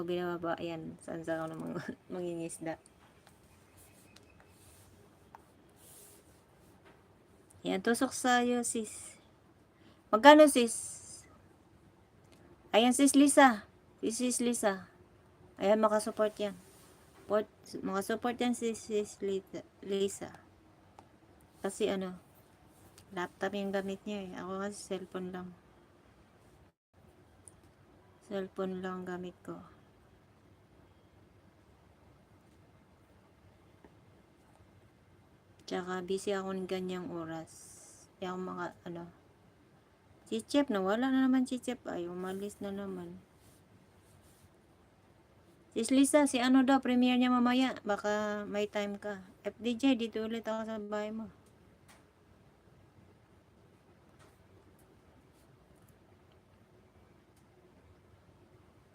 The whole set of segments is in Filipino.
binababa. Ayan, saan ako namang mangingisda. Ayan, tusok sa'yo, sis. Magkano, sis? Ayan, sis Lisa. Sis Lisa. Ayan, makasupport yan. Makasupport yan, sis Lisa. Kasi ano, laptop yung gamit niya eh. Ako kasi cellphone lang. Cellphone lang gamit ko. Tsaka busy ako ng ganyang oras. Yung mga ano. Si Chef, nawala na naman si Chef. Ay, umalis na naman. Sis Lisa, si ano daw, premiere niya mamaya. Baka may time ka. FDJ, dito ulit ako sa bahay mo.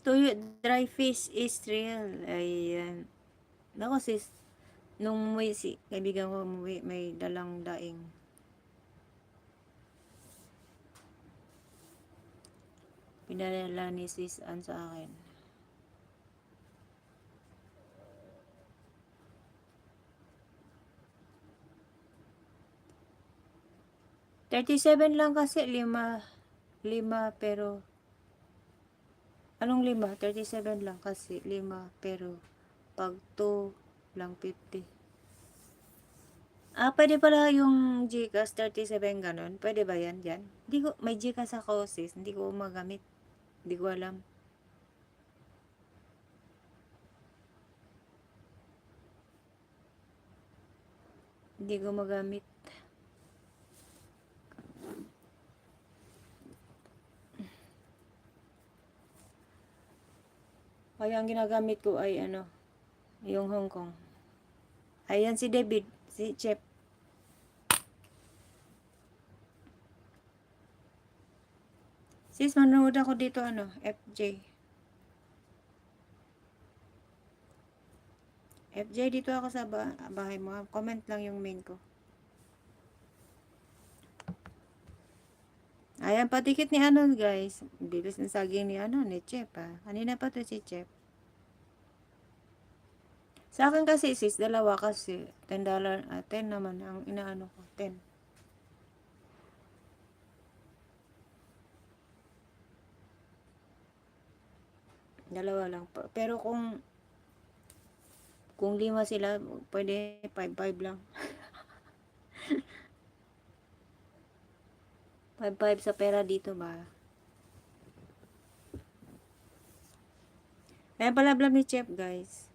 Tuyo, dry fish is real. Ayan. Nako sis, nung umuwi si kaibigan ko umuwi, may dalang daing. Pinadala ni sis Ann sa akin. $37 lang kasi, lima pero anong 5? 37 lang kasi 5 pero pag 2 lang 50. Pwede pala yung Gcash 37 ganon. Pwede ba yan dyan? Hindi ko, may Gcash ako sis. Hindi ko magamit. Hindi ko alam. Hindi ko magamit. Kaya ang ginagamit ko ay ano, yung Hong Kong. Ayan si David, si Chef. Sis, manood ako dito ano, FJ. FJ, dito ako sa bahay mo. Comment lang yung main ko. Ayan, patikit ni ano guys. Bilis ng saging ni ano, ni Chef Kanina pa to si Chef. Sa akin kasi sis, dalawa kasi. $10, 10 naman ang inaano ko, 10. Dalawa lang. Pero kung 5 sila, pwede 5 lang. 5 sa pera dito ba? Ayan pala vlog ni Chef guys.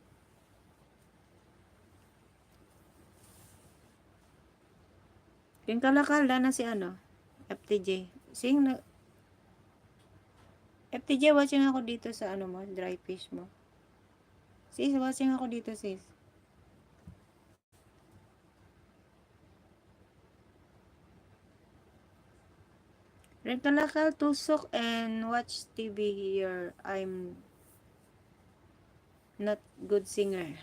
Yung kalakal na si ano, FTJ. FTJ, watching ako dito sa ano mo, dry fish mo. Sis, watching ako dito sis. Red kalakal, tusok, and watch TV here. I'm not good singer.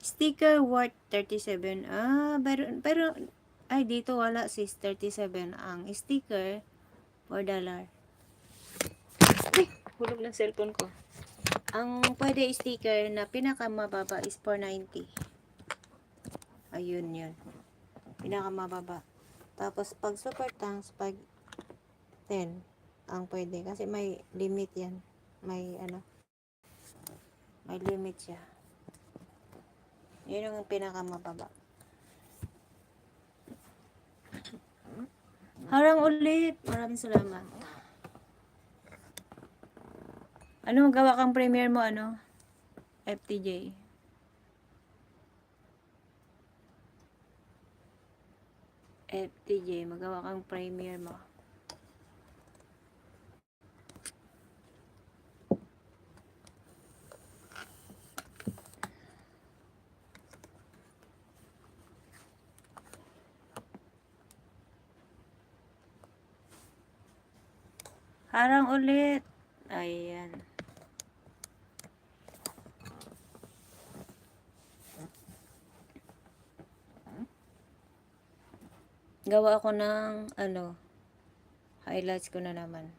Sticker worth 37. Pero ay dito wala sis, 37 ang sticker, $4. Ay, hulog ng cellphone ko. Ang pwede sticker na pinakamababa is 490. Ayun yun. Pinakamababa. Tapos pag super thanks, pag 10 ang pwede kasi may limit yan. May ano, may limit siya. Yun yung pinakamababa. Harang ulit. Maraming salamat. Ano magawa kang premiere mo ano? FTJ. FTJ, magawa kang premiere mo. Harang ulit. Ayan. Gawa ako ng ano, highlights ko na naman.